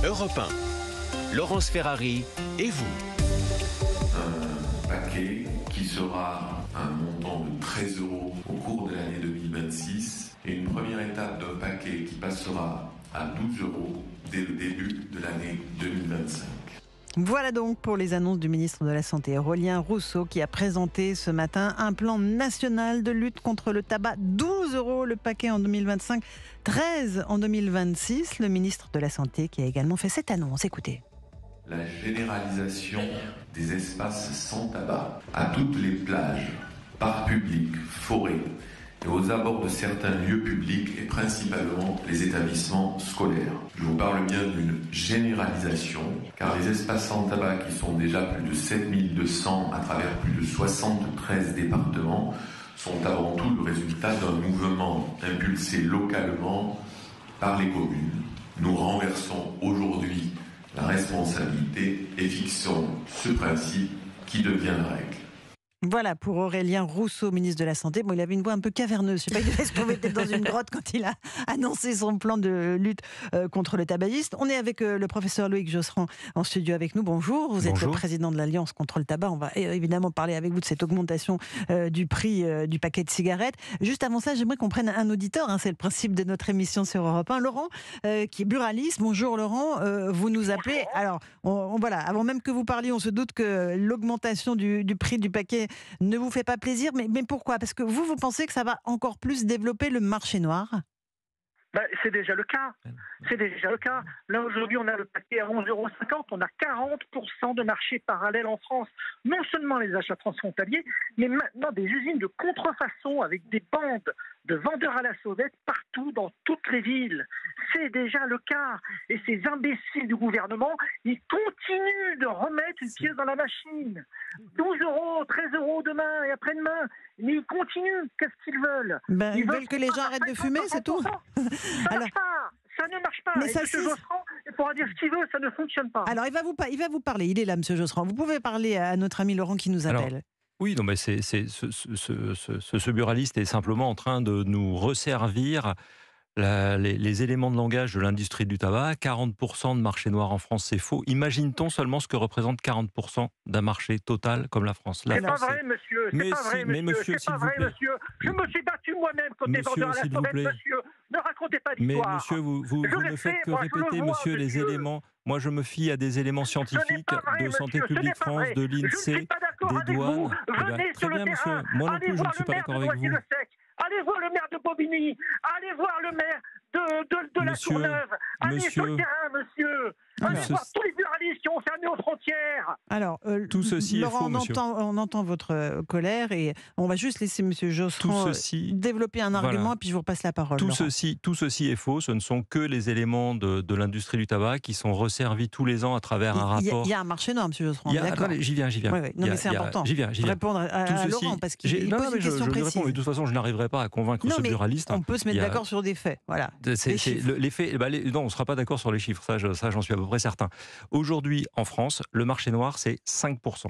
Europe 1, Laurence Ferrari et vous. Un paquet qui sera un montant de 13 € au cours de l'année 2026 et une première étape d'un paquet qui passera à 12 € dès le début de l'année 2025. Voilà donc pour les annonces du ministre de la Santé, Aurélien Rousseau, qui a présenté ce matin un plan national de lutte contre le tabac. 12 € le paquet en 2025, 13 en 2026. Le ministre de la Santé qui a également fait cette annonce. Écoutez. La généralisation des espaces sans tabac à toutes les plages, parcs publics, forêts et aux abords de certains lieux publics et principalement les établissements scolaires. Je vous parle bien d'une généralisation car les espaces sans tabac qui sont déjà plus de 7200 à travers plus de 73 départements sont avant tout le résultat d'un mouvement impulsé localement par les communes. Nous renversons aujourd'hui la responsabilité et fixons ce principe qui devient la règle. Voilà pour Aurélien Rousseau, ministre de la Santé. Bon, il avait une voix un peu caverneuse. Je ne sais pas, il devait se trouver peut-être dans une grotte quand il a annoncé son plan de lutte contre le tabagisme. On est avec le professeur Loïc Josserand en studio avec nous. Bonjour, vous êtes le président de l'Alliance contre le tabac. On va évidemment parler avec vous de cette augmentation du prix du paquet de cigarettes. Juste avant ça, j'aimerais qu'on prenne un auditeur. C'est le principe de notre émission sur Europe 1. Laurent, qui est buraliste. Bonjour Laurent, vous nous appelez. Alors, voilà, avant même que vous parliez, on se doute que l'augmentation du prix du paquet ne vous fait pas plaisir, mais pourquoi ? Parce que vous pensez que ça va encore plus développer le marché noir ? C'est déjà le cas. C'est déjà le cas. Là, aujourd'hui, on a le paquet à 11,50 €. On a 40% de marché parallèle en France. Non seulement les achats transfrontaliers, mais maintenant des usines de contrefaçon avec des bandes de vendeurs à la sauvette partout dans toutes les villes. C'est déjà le cas. Et ces imbéciles du gouvernement, ils continuent de remettre une pièce dans la machine. 12 €, 13 € demain et après-demain. Mais ils continuent. Qu'est-ce qu'ils veulent ? Ils veulent que les gens arrêtent de fumer, c'est tout. Ça ne marche pas. Mais et M. Josserand, il pourra dire ce qu'il veut, ça ne fonctionne pas. Alors, il va vous parler. Il est là, M. Josserand. Vous pouvez parler à notre ami Laurent qui nous appelle. Oui, non, mais ce buraliste est simplement en train de nous resservir les éléments de langage de l'industrie du tabac. 40% de marché noir en France, c'est faux. Imagine-t-on seulement ce que représente 40% d'un marché total comme la France ? C'est pas vrai, monsieur. C'est pas vrai, monsieur. C'est pas vrai, monsieur. Je me suis battu moi-même côté vendeur à la sauvette, monsieur. Ne racontez pas d'histoire. Mais monsieur, vous ne faites que répéter, monsieur, les éléments. Moi, je me fie à des éléments scientifiques de Santé publique France, de l'INSEE, des douanes. Venez sur le terrain. Moi non plus, je ne suis pas d'accord avec vous. Allez voir le maire de Bobigny. Allez voir le maire de la Courneuve. Allez sur le terrain, monsieur. Allez voir tous les buralistes qui ont fermé aux frontières. Alors, tout ceci Laurent, est faux, monsieur. On entend votre colère et on va juste laisser monsieur Josserand développer un argument et puis je vous repasse la parole. Tout ceci est faux. Ce ne sont que les éléments de l'industrie du tabac qui sont resservis tous les ans à travers un rapport. Il y a un marché noir, monsieur Josserand. Attendez, j'y viens. Oui. Non, mais c'est important. J'y viens. Répondre à Laurent parce qu'il pose une question précise. Réponds, mais de toute façon, je n'arriverai pas à convaincre ce buraliste. On peut se mettre d'accord sur des faits. Voilà. Les faits, non, on ne sera pas d'accord sur les chiffres. Ça, j'en suis à peu près certain. Aujourd'hui, en France, le marché noir, c'est 5%.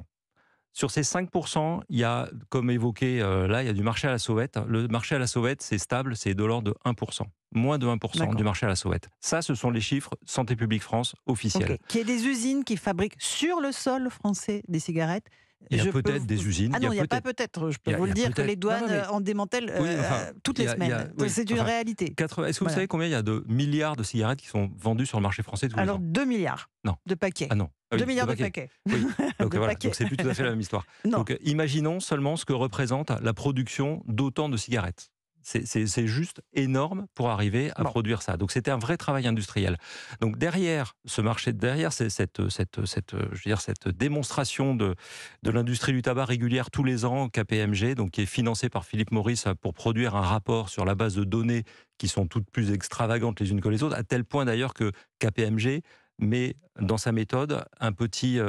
Sur ces 5%, il y a, comme évoqué là, il y a du marché à la sauvette. Le marché à la sauvette, c'est stable, c'est de l'ordre de 1%. Moins de 1% du marché à la sauvette. Ça, ce sont les chiffres Santé publique France officiels. Qu'il y ait des usines qui fabriquent sur le sol français des cigarettes. Il y a peut-être des usines. Ah non, il n'y a pas peut-être. Je peux vous le dire que les douanes en démantèlent toutes les semaines. C'est une réalité. Est-ce que vous savez combien il y a de milliards de cigarettes qui sont vendues sur le marché français tous les ans ? Alors 2 milliards de paquets. Ah non. 2 milliards de paquets. Oui. Donc c'est plus tout à fait la même histoire. Donc imaginons seulement ce que représente la production d'autant de cigarettes. C'est juste énorme pour arriver à produire ça. Donc c'était un vrai travail industriel. Donc derrière ce marché, derrière cette démonstration de l'industrie du tabac régulière tous les ans, KPMG, donc qui est financée par Philip Morris pour produire un rapport sur la base de données qui sont toutes plus extravagantes les unes que les autres, à tel point d'ailleurs que KPMG met dans sa méthode un petit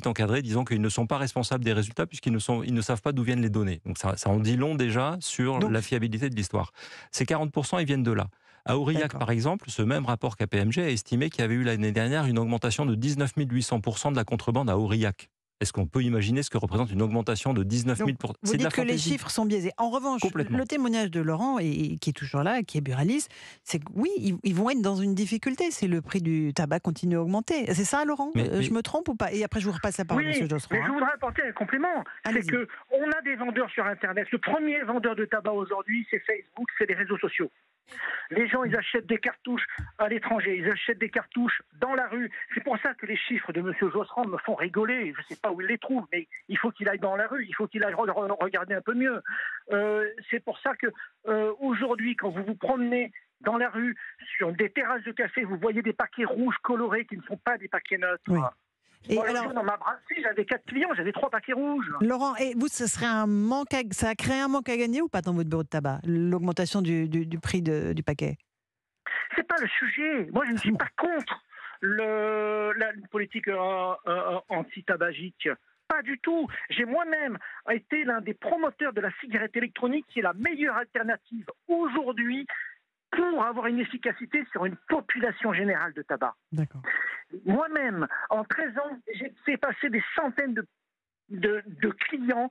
encadré disant qu'ils ne sont pas responsables des résultats puisqu'ils ne savent pas d'où viennent les données. Donc ça en dit long déjà sur la fiabilité de l'histoire. Ces 40%, ils viennent de là. À Aurillac, par exemple, ce même rapport KPMG a estimé qu'il y avait eu l'année dernière une augmentation de 19 800% de la contrebande à Aurillac. Est-ce qu'on peut imaginer ce que représente une augmentation de 19 000 Donc, C'est vous de la dites que les fantaisie. chiffres sont biaisés. En revanche, Complètement. le témoignage de Laurent, et qui est toujours là, qui est buraliste, c'est que oui, ils vont être dans une difficulté si le prix du tabac continue à augmenter. C'est ça, Laurent? Mais- Je me trompe ou pas? Et après, je vous repasse la parole, Oui, M. Josserand. mais je voudrais apporter un complément. C'est Allez-y. que on a des vendeurs sur Internet. Le premier vendeur de tabac aujourd'hui, c'est Facebook, c'est les réseaux sociaux. Les gens, ils achètent des cartouches à l'étranger, ils achètent des cartouches dans la rue. C'est pour ça que les chiffres de M. Josserand me font rigoler. Je ne sais pas où il les trouve, mais il faut qu'il aille dans la rue, il faut qu'il aille regarder un peu mieux. C'est pour ça que aujourd'hui, quand vous vous promenez dans la rue, sur des terrasses de café, vous voyez des paquets rouges colorés qui ne sont pas des paquets neutres. Oui. Et Moi, alors, dans ma brasserie, j'avais 4 clients, j'avais 3 paquets rouges. Laurent, et vous, ça a créé un manque à gagner ou pas dans votre bureau de tabac, l'augmentation du prix du paquet? C'est pas le sujet. Moi, je ne suis pas contre la politique anti-tabagique. Pas du tout. J'ai moi-même été l'un des promoteurs de la cigarette électronique, qui est la meilleure alternative aujourd'hui pour avoir une efficacité sur une population générale de tabac. D'accord. Moi-même, en 13 ans, j'ai fait passer des centaines de clients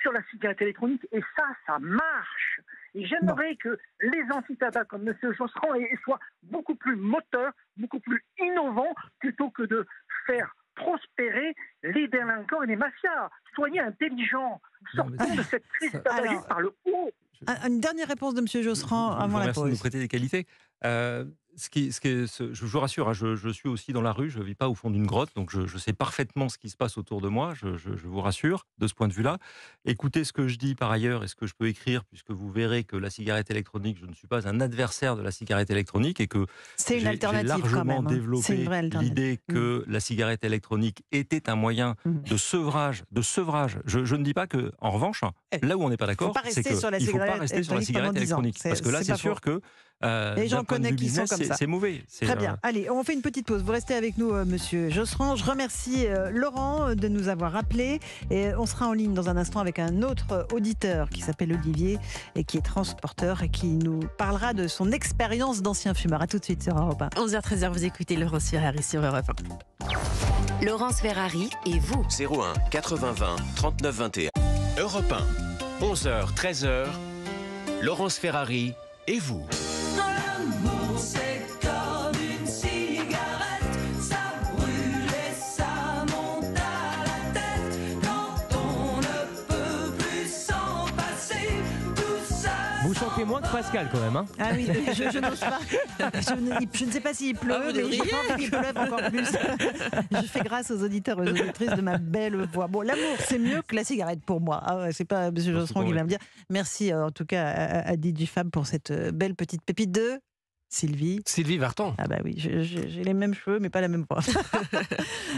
sur la cigarette électronique, et ça marche. Et j'aimerais que les anti-tabac comme M. Josserand soient beaucoup plus moteurs, beaucoup plus innovants, plutôt que de faire prospérer les délinquants et les mafias. Soyez intelligents. Sortons de cette crise tabagique Alors, par le haut. Une dernière réponse de M. Josserand Je avant vous la remercie de nous pause. prêter des qualités. Je vous rassure, hein, je suis aussi dans la rue, je ne vis pas au fond d'une grotte, donc je sais parfaitement ce qui se passe autour de moi, je vous rassure de ce point de vue-là. Écoutez ce que je dis par ailleurs et ce que je peux écrire, puisque vous verrez que la cigarette électronique, je ne suis pas un adversaire de la cigarette électronique et que C'est une j'ai alternative quand largement même. C'est développé une vraie alternative. l'idée que la cigarette électronique était un moyen de sevrage. Je ne dis pas que, en revanche, là où on n'est pas d'accord, pas c'est rester sur la qu'il ne faut pas cigarette rester sur la électronique cigarette pendant 10 ans. électronique. Parce que là, C'est c'est pas sûr faux. que Les gens d'un point de connaissent vue qui sont business, comme ça. c'est mauvais. Très bien. Allez, on fait une petite pause. Vous restez avec nous, Monsieur Josserand. Je remercie Laurent de nous avoir appelés. Et on sera en ligne dans un instant avec un autre auditeur qui s'appelle Olivier et qui est transporteur et qui nous parlera de son expérience d'ancien fumeur. À tout de suite sur Europe 1. 11h-13h, vous écoutez Laurence Ferrari sur Europe 1. Laurence Ferrari et vous. 01 80 20 39 21. Europe 1. 11h, 13h. Laurence Ferrari et vous. L'amour, c'est comme une cigarette, ça brûle et ça monte à la tête. Quand on ne peut plus s'en passer, tout ça. Vous chantez moins que Pascal quand même, hein? Ah oui, je n'ose pas. Je ne sais pas s'il pleut, Ah, vous mais je devriez. pense qu'il pleuve encore plus. Je fais grâce aux auditeurs et aux auditrices de ma belle voix. Bon, l'amour, c'est mieux que la cigarette pour moi. Ah ouais, c'est pas M. Josserand qui va me dire. Merci en tout cas à DJ Fab pour cette belle petite pépite de Sylvie. Sylvie Vartan. Ah bah oui, j'ai les mêmes cheveux, mais pas la même voix.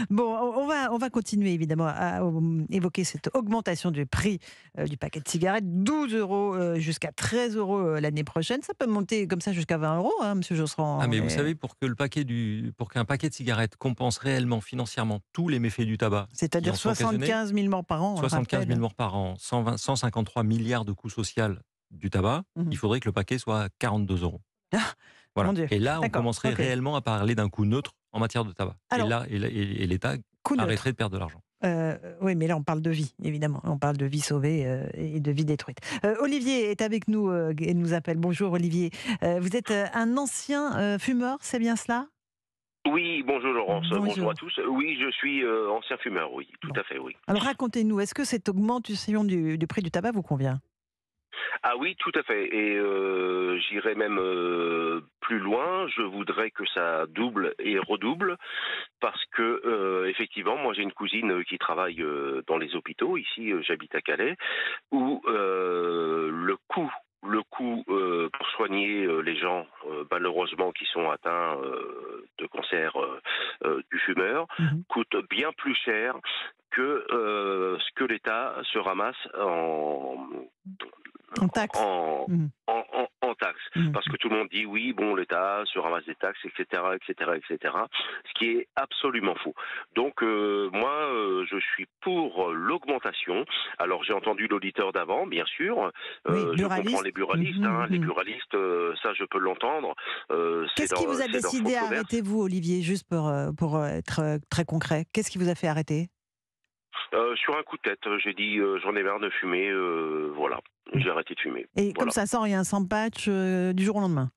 Bon, on va continuer évidemment à évoquer cette augmentation du prix du paquet de cigarettes, 12 € jusqu'à 13 € l'année prochaine. Ça peut monter comme ça jusqu'à 20 €, hein, Monsieur Josserand. Ah mais vous savez, pour qu'un paquet de cigarettes compense réellement financièrement tous les méfaits du tabac, C'est-à-dire qui en sont occasionnés, 75 000 morts par an. on le 75 000 rappelle. morts par an, 153 milliards de coûts sociaux du tabac, il faudrait que le paquet soit à 42 €. Voilà. Mon Dieu. Et là, on D'accord, commencerait ok. réellement à parler d'un coût neutre en matière de tabac. Alors, et l'État Coup neutre. arrêterait de perdre de l'argent. Oui, mais là, on parle de vie, évidemment. On parle de vie sauvée et de vie détruite. Olivier est avec nous et nous appelle. Bonjour, Olivier. Vous êtes un ancien fumeur, c'est bien cela? Oui, bonjour Laurence, Bonjour. bonjour à tous. Oui, je suis ancien fumeur, oui, tout à fait, oui. Alors, racontez-nous, est-ce que cette augmentation du prix du tabac vous convient? Ah oui, tout à fait. Et j'irai même plus loin. Je voudrais que ça double et redouble parce que effectivement, moi j'ai une cousine qui travaille dans les hôpitaux. Ici, j'habite à Calais, où le coût pour soigner les gens malheureusement qui sont atteints de cancer du fumeur coûte bien plus cher que ce que l'État se ramasse En taxes. En taxes. Parce que tout le monde dit oui, bon, l'État se ramasse des taxes, etc., etc., etc. Ce qui est absolument faux. Donc, moi, je suis pour l'augmentation. Alors, j'ai entendu l'auditeur d'avant, bien sûr. Je comprends les buralistes. Les buralistes, ça, je peux l'entendre. Qu'est-ce qui vous a décidé à arrêter, vous, Olivier, juste pour être très concret? Qu'est-ce qui vous a fait arrêter? Sur un coup de tête, j'ai dit j'en ai marre de fumer, voilà, j'ai arrêté de fumer. Et Voilà. comme ça, sans rien, sans patch, du jour au lendemain.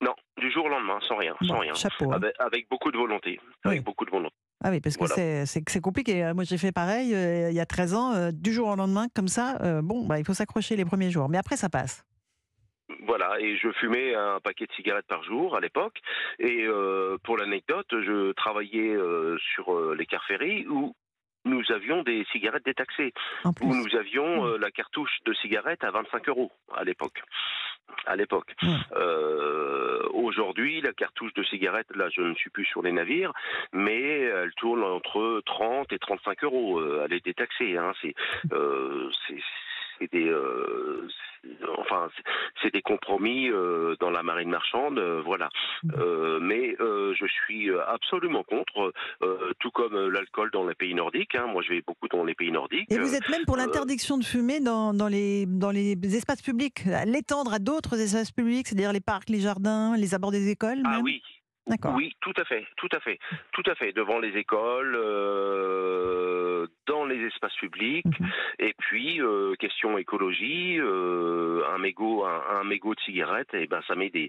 Non, du jour au lendemain, sans rien, Bon, sans rien. chapeau, hein. Avec beaucoup de volonté, avec Oui. beaucoup de volonté. Ah oui, parce que Voilà. c'est compliqué. Moi, j'ai fait pareil il y a 13 ans, du jour au lendemain, comme ça. Il faut s'accrocher les premiers jours. Mais après, ça passe. Voilà, et je fumais un paquet de cigarettes par jour à l'époque. Et pour l'anecdote, je travaillais sur les cars ferries où nous avions des cigarettes détaxées, En plus. où nous avions la cartouche de cigarette à 25 € à l'époque. Aujourd'hui, la cartouche de cigarette, là, je ne suis plus sur les navires, mais elle tourne entre 30 et 35 €. Elle est détaxée. Hein. C'est des compromis dans la marine marchande, voilà. Mais je suis absolument contre, tout comme l'alcool dans les pays nordiques. Hein. Moi, je vais beaucoup dans les pays nordiques. Et vous êtes même pour l'interdiction de fumer dans les espaces publics, l'étendre à d'autres espaces publics, c'est-à-dire les parcs, les jardins, les abords des écoles Ah même. oui. D'accord. Oui, tout à fait. Devant les écoles, dans les espaces publics, et puis question écologie, un mégot de cigarette, et ben ça met des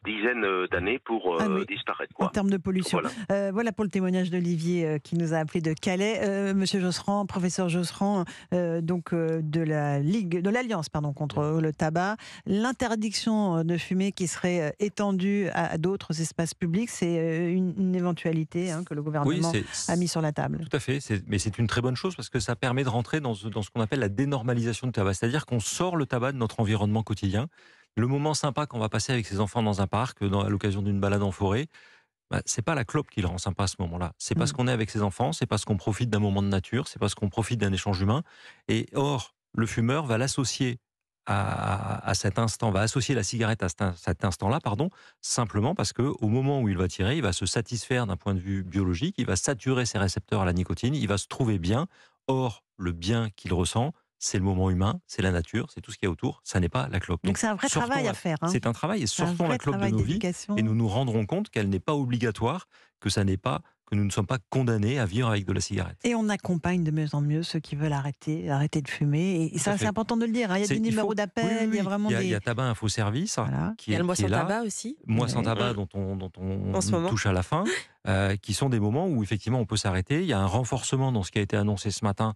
dizaines d'années pour disparaître. En termes de pollution. Voilà. Voilà pour le témoignage d'Olivier qui nous a appelé de Calais. Monsieur Josserand, professeur Josserand, de la Ligue, de l'Alliance contre le tabac, l'interdiction de fumer qui serait étendue à d'autres espaces publics, c'est une éventualité que le gouvernement a mis sur la table. Tout à fait, mais c'est une très bonne chose parce que ça permet de rentrer dans ce qu'on appelle la dénormalisation du tabac, c'est-à-dire qu'on sort le tabac de notre environnement quotidien. Le moment sympa qu'on va passer avec ses enfants dans un parc, à l'occasion d'une balade en forêt, c'est pas la clope qui le rend sympa à ce moment-là. C'est parce qu'on est avec ses enfants, c'est parce qu'on profite d'un moment de nature, c'est parce qu'on profite d'un échange humain. Et or, le fumeur va l'associer à cet instant, va associer la cigarette à cet instant-là, simplement parce que au moment où il va tirer, il va se satisfaire d'un point de vue biologique, il va saturer ses récepteurs à la nicotine, il va se trouver bien. Or, le bien qu'il ressent, c'est le moment humain, c'est la nature, c'est tout ce qu'il y a autour, ça n'est pas la clope. Donc c'est un vrai travail à faire. C'est un travail, et sortons la clope de nos vies, et nous nous rendrons compte qu'elle n'est pas obligatoire, que nous ne sommes pas condamnés à vivre avec de la cigarette. Et on accompagne de mieux en mieux ceux qui veulent arrêter de fumer. Et ça, c'est important de le dire. Il y a des numéros d'appel, il y a vraiment il y a Tabac Info Service qui est là. Il y a le Mois sans tabac aussi. Mois sans tabac dont on touche à la fin, qui sont des moments où effectivement on peut s'arrêter. Il y a un renforcement dans ce qui a été annoncé ce matin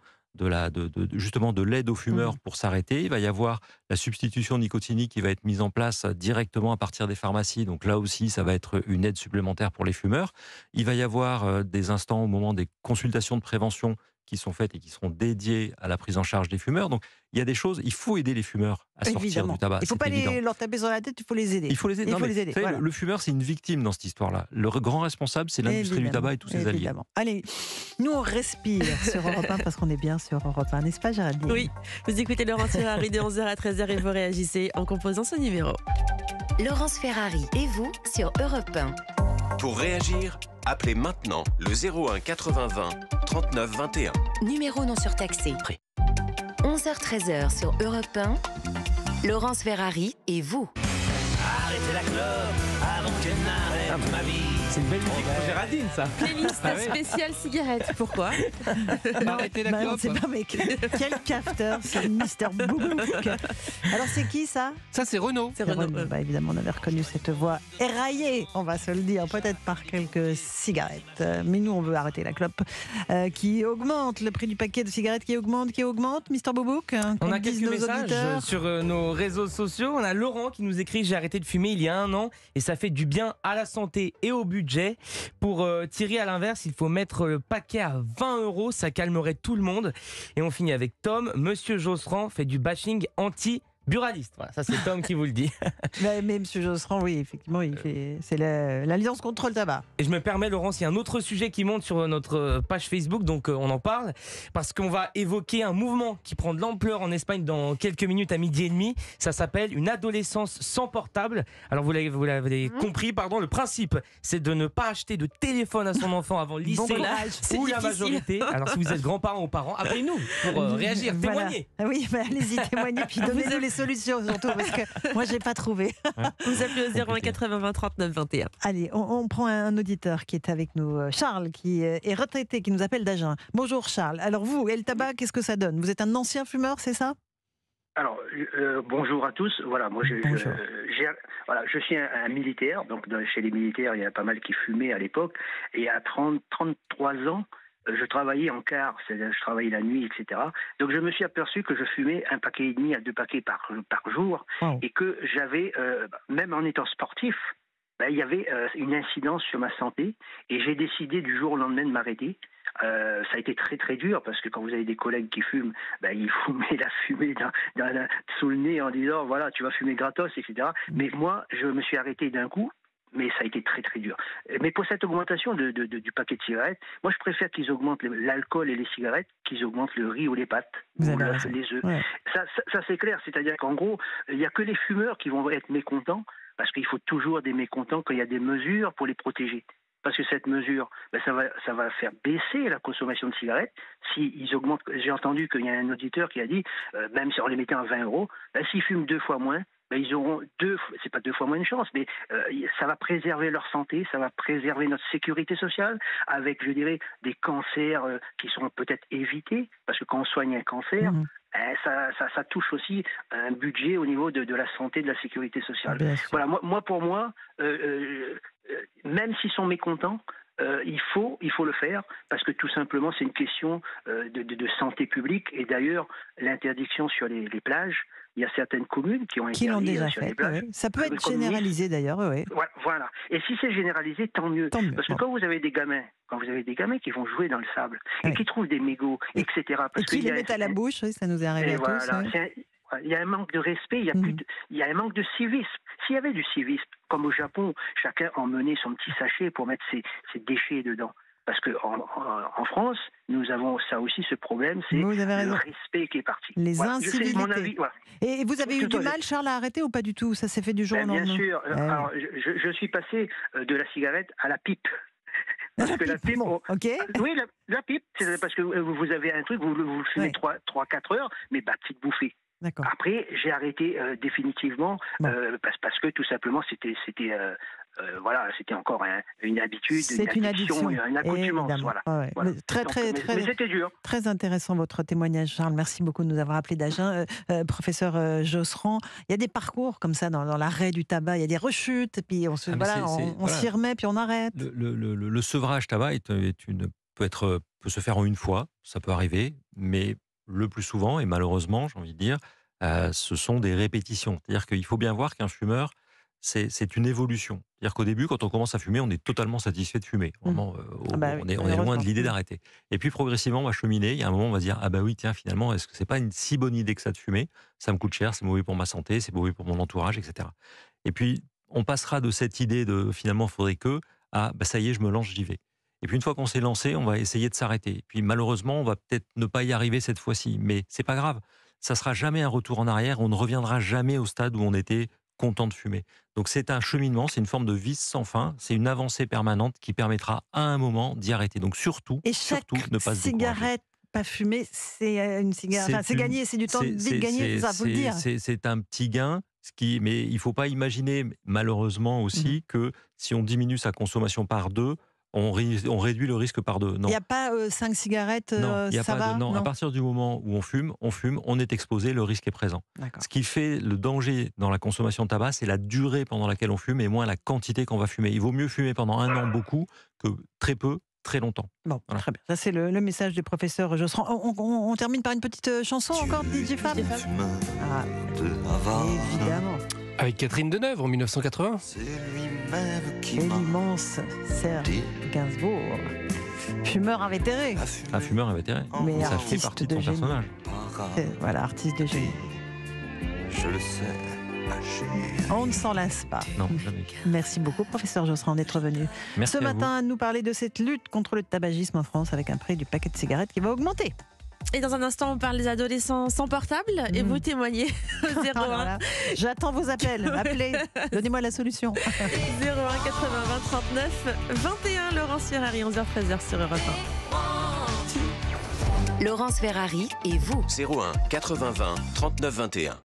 justement de l'aide aux fumeurs pour s'arrêter. Il va y avoir la substitution nicotinique qui va être mise en place directement à partir des pharmacies. Donc là aussi, ça va être une aide supplémentaire pour les fumeurs. Il va y avoir des instants au moment des consultations de prévention qui sont faites et qui seront dédiées à la prise en charge des fumeurs. Donc il y a des choses, il faut aider les fumeurs à sortir du tabac. Il ne faut pas leur taper sur la tête, il faut les aider. Il faut les aider. Voilà. Le fumeur, c'est une victime dans cette histoire-là. Le grand responsable, c'est l'industrie du tabac et tous ses alliés. Allez, nous on respire sur Europe 1 parce qu'on est bien sur Europe 1, n'est-ce pas Géraldine ? Oui, vous écoutez Laurence Ferrari de 11h à 13h et vous réagissez en composant ce numéro. Laurence Ferrari et vous sur Europe 1. Pour réagir, appelez maintenant le 01 80 20 39 21. Numéro non surtaxé. 11h-13h sur Europe 1. Laurence Ferrari et vous. Arrêtez la clope avant qu'elle n'arrête ma vie. C'est une belle musique pour Géraldine, ça. Playlist spéciale cigarette. Pourquoi Arrêtez la clope. C'est pas mec. Quel cafeteur, c'est Mister Boubouk. Alors c'est qui ça ? Ça c'est Renaud. C'est Renaud. Évidemment, on avait reconnu cette voix éraillée, on va se le dire, peut-être par quelques cigarettes. Mais nous, on veut arrêter la clope qui augmente, le prix du paquet de cigarettes qui augmente, Mister Boubouk. On a quelques messages sur nos réseaux sociaux. On a Laurent qui nous écrit « J'ai arrêté de fumer il y a 1 an et ça fait du bien à la santé et au budget. Pour Thierry, à l'inverse, il faut mettre le paquet à 20 €, ça calmerait tout le monde. » Et on finit avec Tom. « Monsieur Josserand fait du bashing anti-buraliste. » Voilà, ça c'est Tom qui vous le dit. Mais Monsieur Josserand, oui, effectivement, c'est l'Alliance contre le tabac. Et je me permets, Laurence, il y a un autre sujet qui monte sur notre page Facebook, donc on en parle, parce qu'on va évoquer un mouvement qui prend de l'ampleur en Espagne dans quelques minutes à 12h30. Ça s'appelle une adolescence sans portable. Alors vous l'avez compris, le principe, c'est de ne pas acheter de téléphone à son enfant avant le lycée ou la majorité. Alors si vous êtes grands-parents ou parents, appelez-nous pour réagir, témoigner. Oui, allez-y, témoignez, puis donnez-nous les solutions surtout, parce que moi, j'ai pas trouvé. Vous appelez au 01 80 20 39 21. Allez, on prend un auditeur qui est avec nous, Charles, qui est retraité, qui nous appelle d'Agen. Bonjour Charles. Alors vous, et le tabac, qu'est-ce que ça donne? Vous êtes un ancien fumeur, c'est ça? Alors, bonjour à tous. Voilà, moi, je suis un militaire. Donc, chez les militaires, il y a pas mal qui fumaient à l'époque. Et à 33 ans, je travaillais en quart, c'est-à-dire je travaillais la nuit, etc. Donc, je me suis aperçu que je fumais 1,5 paquet à 2 paquets par jour. Wow. Et que j'avais, même en étant sportif, il y avait une incidence sur ma santé. Et j'ai décidé du jour au lendemain de m'arrêter. Ça a été très très dur parce que quand vous avez des collègues qui fument, ils fumaient la fumée sous le nez en disant voilà, tu vas fumer gratos, etc. Mais moi, je me suis arrêté d'un coup, mais ça a été très très dur. Mais pour cette augmentation du paquet de cigarettes, moi je préfère qu'ils augmentent l'alcool et les cigarettes, qu'ils augmentent le riz ou les pâtes, ou les œufs. Ouais. Ça c'est clair, c'est-à-dire qu'en gros, il n'y a que les fumeurs qui vont être mécontents, parce qu'il faut toujours des mécontents quand il y a des mesures pour les protéger. Parce que cette mesure, ça va faire baisser la consommation de cigarettes. Si ils augmentent, j'ai entendu qu'il y a un auditeur qui a dit, même si on les mettait à 20 €, s'ils fument 2 fois moins, ils auront c'est pas 2 fois moins de chance, mais ça va préserver leur santé, ça va préserver notre sécurité sociale, avec, je dirais, des cancers qui seront peut-être évités, parce que quand on soigne un cancer, ça touche aussi un budget au niveau de la santé, de la sécurité sociale. Voilà, pour moi, même s'ils sont mécontents, il faut le faire, parce que tout simplement c'est une question de santé publique. Et d'ailleurs, l'interdiction sur les plages, il y a certaines communes qui l'ont déjà sur fait. les plages. Oui. Ça peut être généralisé d'ailleurs. Oui. Voilà. Et si c'est généralisé, tant mieux. Parce que quand vous avez des gamins qui vont jouer dans le sable et qui trouvent des mégots, etc. Et qui les mettent à la bouche, ça nous est arrivé à tous. Il y a un manque de respect, il y a un manque de civisme. S'il y avait du civisme, comme au Japon, chacun emmenait son petit sachet pour mettre ses déchets dedans. Parce qu'en France, nous avons ça aussi, ce problème, c'est le respect qui est parti. Les incivilités. Mon avis, Et vous avez eu du mal, Charles, à arrêter ou pas du tout? Ça s'est fait du jour au lendemain? Bien sûr. Alors, je suis passé de la cigarette à la pipe. Parce que la pipe, oui, la pipe, c'est parce que vous avez un truc, vous le fumez 3-4 heures, mais petite bouffée. Après, j'ai arrêté définitivement parce que tout simplement c'était encore une habitude, une addiction, une accoutumance. Voilà. Mais c'était dur. Très intéressant votre témoignage, Charles. Merci beaucoup de nous avoir appelé d'Agen. Professeur Josserand, il y a des parcours comme ça dans l'arrêt du tabac, il y a des rechutes, puis on s'y remet, puis on arrête. Le sevrage tabac peut se faire en une fois, ça peut arriver, mais le plus souvent, et malheureusement, j'ai envie de dire, ce sont des répétitions. C'est-à-dire qu'il faut bien voir qu'un fumeur, c'est une évolution. C'est-à-dire qu'au début, quand on commence à fumer, on est totalement satisfait de fumer. Vraiment, on est loin de l'idée d'arrêter. Et puis progressivement, on va cheminer. Il y a un moment, on va se dire, tiens, finalement, est-ce que c'est pas une si bonne idée que ça de fumer? Ça me coûte cher, c'est mauvais pour ma santé, c'est mauvais pour mon entourage, etc. Et puis, on passera de cette idée de finalement, faudrait que, à ça y est, je me lance, j'y vais. Et puis une fois qu'on s'est lancé, on va essayer de s'arrêter. Et puis malheureusement, on va peut-être ne pas y arriver cette fois-ci. Mais c'est pas grave. Ça sera jamais un retour en arrière. On ne reviendra jamais au stade où on était content de fumer. Donc c'est un cheminement, c'est une forme de vis sans fin. C'est une avancée permanente qui permettra à un moment d'y arrêter. Donc surtout ne pas se décourager. Cigarette pas fumée, c'est une cigarette. C'est gagné, c'est du temps vite gagné, ça, faut le dire. C'est un petit gain. Mais il ne faut pas imaginer, malheureusement aussi, que si on diminue sa consommation par 2, on réduit le risque par 2. Il n'y a pas 5 cigarettes, ça va? Non, à partir du moment où on fume, on est exposé, le risque est présent. Ce qui fait le danger dans la consommation de tabac, c'est la durée pendant laquelle on fume et moins la quantité qu'on va fumer. Il vaut mieux fumer pendant 1 an beaucoup que très peu, très longtemps. Bon, très bien. Ça, c'est le message du professeur Josserand. On termine par une petite chanson encore, DJ Fab. Évidemment. Avec Catherine Deneuve en 1980. C'est lui-même qui l'immense Serge Gainsbourg. Fumeur invétéré. Fumeur invétéré. Mais ça fait partie de son personnage. Voilà, artiste de génie. Je le sais. On ne s'en lasse pas. Non, jamais. Merci beaucoup, professeur Josserand, d'être venu ce matin nous parler de cette lutte contre le tabagisme en France avec un prix du paquet de cigarettes qui va augmenter. Et dans un instant, on parle des adolescents sans portable et vous témoignez au 01. J'attends vos appels. Appelez, donnez-moi la solution. 01 80 20 39 21. Laurence Ferrari, 11h-13h sur Europe 1. Laurence Ferrari et vous. 01 80 20 39 21.